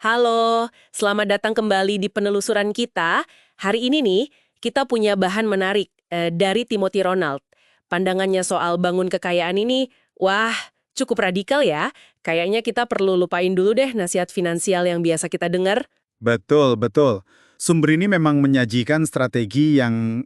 Halo, selamat datang kembali di penelusuran kita. Hari ini nih, kita punya bahan menarik dari Timothy Ronald. Pandangannya soal bangun kekayaan ini, wah, cukup radikal ya. Kayaknya kita perlu lupain dulu deh nasihat finansial yang biasa kita dengar. Betul, betul. Sumber ini memang menyajikan strategi yang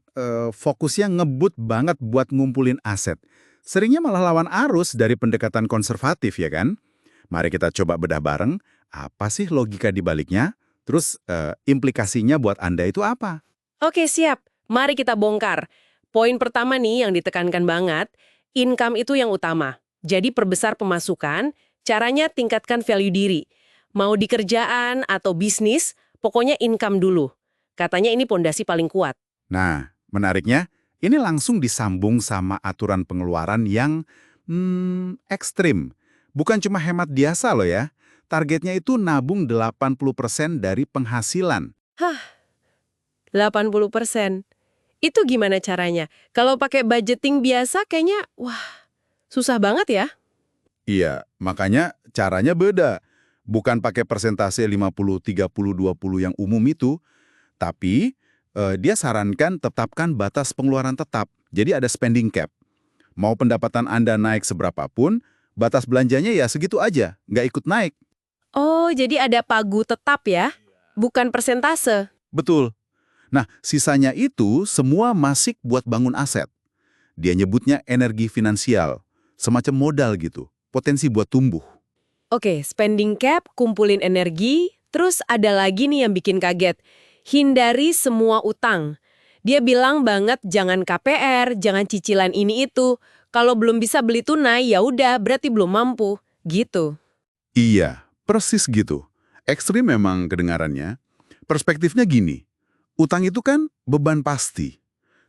fokusnya ngebut banget buat ngumpulin aset. Seringnya malah lawan arus dari pendekatan konservatif ya kan? Mari kita coba bedah bareng, apa sih logika di baliknya? Terus implikasinya buat Anda itu apa? Oke, siap. Mari kita bongkar. Poin pertama nih yang ditekankan banget, income itu yang utama. Jadi perbesar pemasukan, caranya tingkatkan value diri. Mau di kerjaan atau bisnis, pokoknya income dulu. Katanya ini pondasi paling kuat. Nah, menariknya, ini langsung disambung sama aturan pengeluaran yang ekstrim. Bukan cuma hemat biasa loh ya. Targetnya itu nabung 80% dari penghasilan. Hah, 80%. Itu gimana caranya? Kalau pakai budgeting biasa kayaknya, wah, susah banget ya. Iya, makanya caranya beda. Bukan pakai persentase 50-30-20 yang umum itu, tapi dia sarankan tetapkan batas pengeluaran tetap. Jadi ada spending cap. Mau pendapatan Anda naik seberapapun, batas belanjanya ya segitu aja, nggak ikut naik. Oh, jadi ada pagu tetap ya? Bukan persentase. Betul. Nah, sisanya itu semua masih buat bangun aset. Dia nyebutnya energi finansial, semacam modal gitu, potensi buat tumbuh. Oke, spending cap, kumpulin energi, terus ada lagi nih yang bikin kaget. Hindari semua utang. Dia bilang banget jangan KPR, jangan cicilan ini itu. Kalau belum bisa beli tunai, ya udah berarti belum mampu. Gitu. Iya, persis gitu. Ekstrim memang kedengarannya. Perspektifnya gini, utang itu kan beban pasti.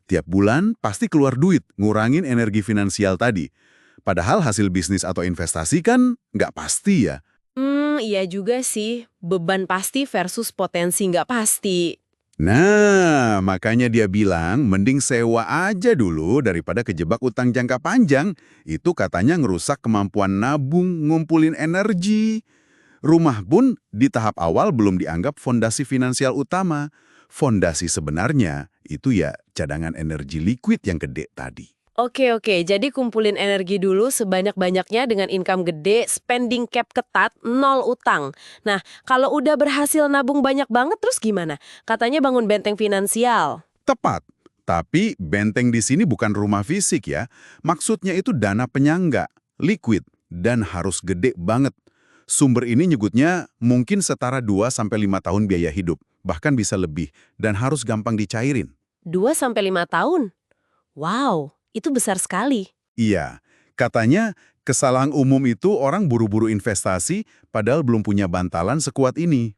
Tiap bulan pasti keluar duit, ngurangin energi finansial tadi. Padahal hasil bisnis atau investasi kan nggak pasti ya. Iya juga sih. Beban pasti versus potensi nggak pasti. Nah, makanya dia bilang mending sewa aja dulu daripada kejebak utang jangka panjang. Itu katanya ngerusak kemampuan nabung, ngumpulin energi. Rumah pun di tahap awal belum dianggap fondasi finansial utama. Fondasi sebenarnya itu ya cadangan energi liquid yang gede tadi. Oke, jadi kumpulin energi dulu sebanyak-banyaknya dengan income gede, spending cap ketat, nol utang. Nah, kalau udah berhasil nabung banyak banget terus gimana? Katanya bangun benteng finansial. Tepat. Tapi benteng di sini bukan rumah fisik ya. Maksudnya itu dana penyangga, liquid, dan harus gede banget. Sumber ini nyebutnya mungkin setara 2-5 tahun biaya hidup, bahkan bisa lebih, dan harus gampang dicairin. 2 sampai 5 tahun? Wow, itu besar sekali. Iya, katanya kesalahan umum itu orang buru-buru investasi padahal belum punya bantalan sekuat ini.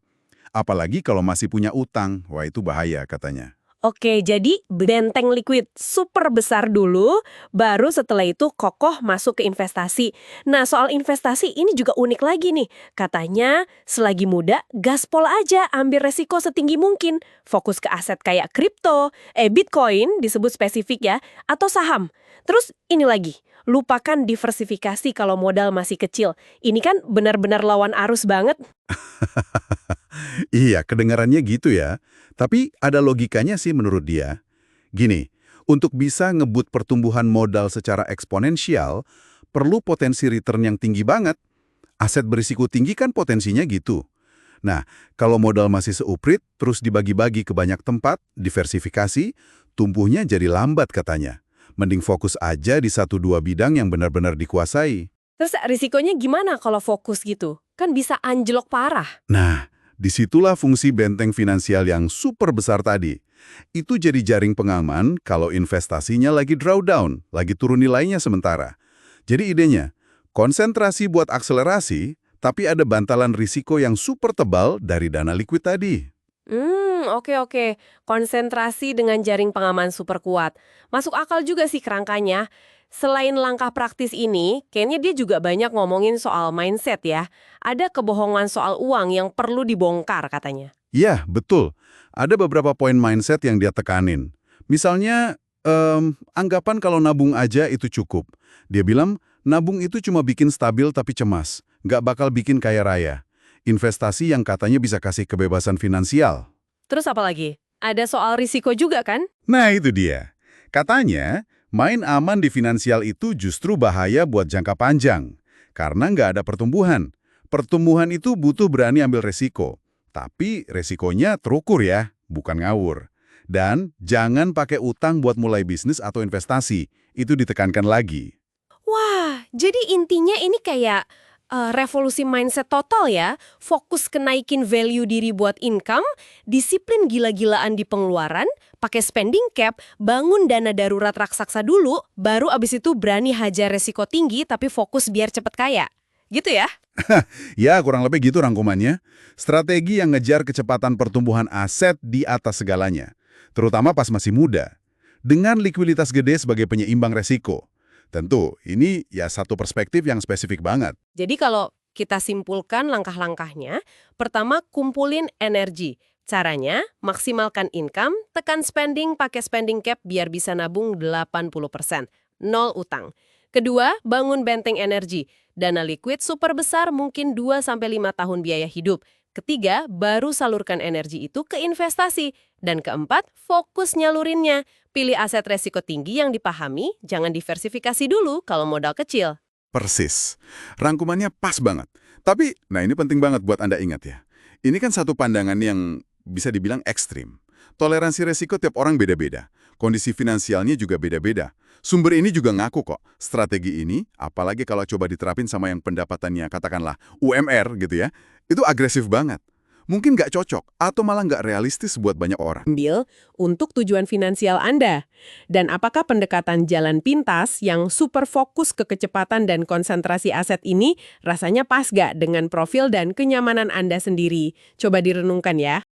Apalagi kalau masih punya utang, wah itu bahaya katanya. Oke, jadi benteng liquid super besar dulu, baru setelah itu kokoh masuk ke investasi. Nah, soal investasi ini juga unik lagi nih. Katanya, selagi muda, gaspol aja ambil resiko setinggi mungkin. Fokus ke aset kayak kripto, Bitcoin disebut spesifik ya, atau saham. Terus ini lagi, lupakan diversifikasi kalau modal masih kecil. Ini kan benar-benar lawan arus banget. Iya, kedengarannya gitu ya. Tapi ada logikanya sih menurut dia. Gini, untuk bisa ngebut pertumbuhan modal secara eksponensial, perlu potensi return yang tinggi banget. Aset berisiko tinggi kan potensinya gitu. Nah, kalau modal masih seuprit, terus dibagi-bagi ke banyak tempat, diversifikasi, tumbuhnya jadi lambat katanya. Mending fokus aja di 1-2 bidang yang benar-benar dikuasai. Terus risikonya gimana kalau fokus gitu? Kan bisa anjlok parah. Nah, disitulah fungsi benteng finansial yang super besar tadi. Itu jadi jaring pengaman kalau investasinya lagi drawdown, lagi turun nilainya sementara. Jadi idenya, konsentrasi buat akselerasi, tapi ada bantalan risiko yang super tebal dari dana liquid tadi. Oke. Konsentrasi dengan jaring pengaman super kuat. Masuk akal juga sih kerangkanya. Selain langkah praktis ini, kayaknya dia juga banyak ngomongin soal mindset ya. Ada kebohongan soal uang yang perlu dibongkar katanya. Ya, betul. Ada beberapa poin mindset yang dia tekanin. Misalnya, anggapan kalau nabung aja itu cukup. Dia bilang, nabung itu cuma bikin stabil tapi cemas. Nggak bakal bikin kaya raya. investasi yang katanya bisa kasih kebebasan finansial. Terus apa lagi? Ada soal risiko juga kan? Nah, itu dia. Katanya, main aman di finansial itu justru bahaya buat jangka panjang. Karena nggak ada pertumbuhan. Pertumbuhan itu butuh berani ambil resiko. Tapi resikonya terukur ya, bukan ngawur. Dan jangan pakai utang buat mulai bisnis atau investasi. Itu ditekankan lagi. Wah, jadi intinya ini kayak revolusi mindset total ya. Fokus ke naikin value diri buat income, disiplin gila-gilaan di pengeluaran, pakai spending cap, bangun dana darurat raksasa dulu, baru abis itu berani hajar resiko tinggi tapi fokus biar cepet kaya. Gitu ya? Ya, kurang lebih gitu rangkumannya. Strategi yang ngejar kecepatan pertumbuhan aset di atas segalanya. Terutama pas masih muda. Dengan likuiditas gede sebagai penyeimbang resiko. Tentu, ini ya satu perspektif yang spesifik banget. Jadi kalau kita simpulkan langkah-langkahnya, pertama kumpulin energi. Caranya, maksimalkan income, tekan spending, pakai spending cap biar bisa nabung 80%. Nol utang. Kedua, bangun benteng energi. Dana liquid super besar mungkin 2-5 tahun biaya hidup. Ketiga, baru salurkan energi itu ke investasi. Dan keempat, fokus nyalurinnya. Pilih aset resiko tinggi yang dipahami, jangan diversifikasi dulu kalau modal kecil. Persis. Rangkumannya pas banget. Tapi, nah ini penting banget buat Anda ingat ya. Ini kan satu pandangan yang bisa dibilang ekstrim. Toleransi resiko tiap orang beda-beda. Kondisi finansialnya juga beda-beda. Sumber ini juga ngaku kok, strategi ini, apalagi kalau coba diterapin sama yang pendapatannya katakanlah UMR gitu ya, itu agresif banget. Mungkin nggak cocok atau malah nggak realistis buat banyak orang. Ambil untuk tujuan finansial Anda. Dan apakah pendekatan jalan pintas yang super fokus ke kecepatan dan konsentrasi aset ini rasanya pas nggak dengan profil dan kenyamanan Anda sendiri? Coba direnungkan ya.